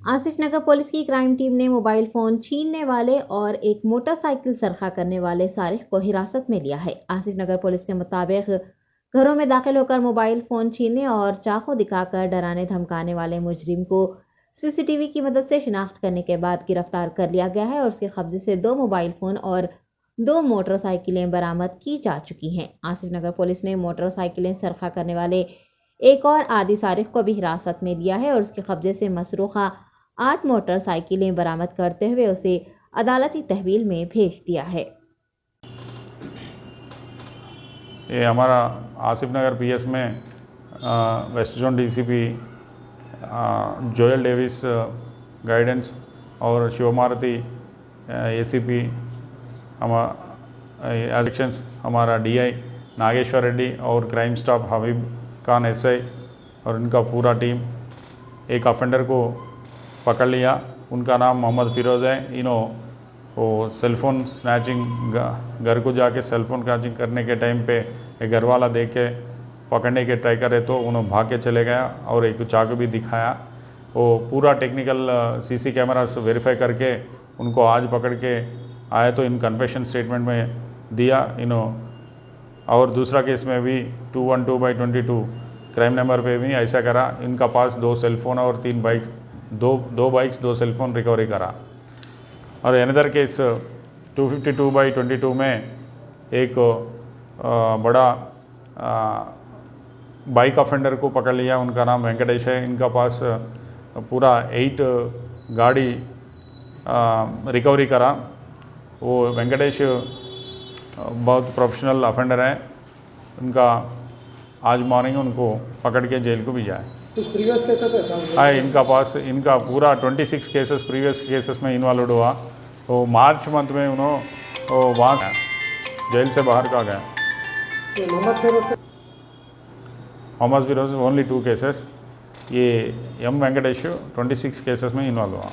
आसिफ नगर police की crime team ने mobile phone छीनने वाले और एक मोटरसाइकिल सरखा करने वाले सारिक को हिरासत में लिया है। आसिफ नगर पुलिस के मुताबिक घरों में दाखिल होकर मोबाइल फ़ोन छीनने और चाकू दिखाकर डराने धमकाने वाले मुजरिम को सीसीटीवी की मदद से शिनाख्त करने के बाद गिरफ्तार कर लिया गया है और उसके कब्जे से 2 मोबाइल फ़ोन और 2 मोटरसाइकिलें बरामद की जा चुकी हैं। आसिफ नगर पुलिस ने मोटरसाइकिलें सरखा करने वाले एक और आदि सारिक को भी हिरासत में लिया है और उसके कब्जे से मसरूखा 8 मोटरसाइकिलें बरामद करते हुए उसे अदालती तहवील में भेज दिया है। ये हमारा आसिफ नगर पीएस में west zone DCP Joel Davis guidance और शिवमारती एसीपी सेक्शंस हमारा डीआई नागेश्वर रेड्डी और क्राइम स्टाफ हबीब खान एसआई और इनका पूरा टीम एक ऑफेंडर को पकड़ लिया। उनका नाम मोहम्मद फ़िरोज़ है। इन्हों वो सेलफ़ोन स्नैचिंग घर को जाके सेलफ़ोन स्नैचिंग करने के टाइम पे एक घर वाला देख के पकड़ने के ट्राई करे तो उन्होंने भाग के चले गया और एक चाकू भी दिखाया। वो पूरा टेक्निकल सीसी कैमरास वेरीफाई करके उनको आज पकड़ के आए तो इन कन्फेशन स्टेटमेंट में दिया इन्हों। और दूसरा केस में भी 212/22 क्राइम नंबर पे भी ऐसा करा। इनका पास 2 सेलफ़ोन और 3 बाइक, दो बाइक्स 2 सेलफ़ोन रिकवरी करा। और अनदर केस 252/22 में एक बड़ा बाइक ऑफेंडर को पकड़ लिया। उनका नाम वेंकटेश है। इनका पास पूरा 8 गाड़ी रिकवरी करा। वो वेंकटेश बहुत प्रोफेशनल ऑफेंडर है। उनका आज मॉर्निंग उनको पकड़ के जेल को भेजा है। तो प्रीवियस केसेस है इनका पास, इनका पूरा 26 केसेस प्रीवियस केसेस में इन्वॉल्व हुआ। तो मार्च मंथ में उन्होंने वहाँ जेल से बाहर का गया। Mohammed Firoz only 2 cases. ये एम वेंकटेश 26 केसेस में इन्वॉल्व हुआ।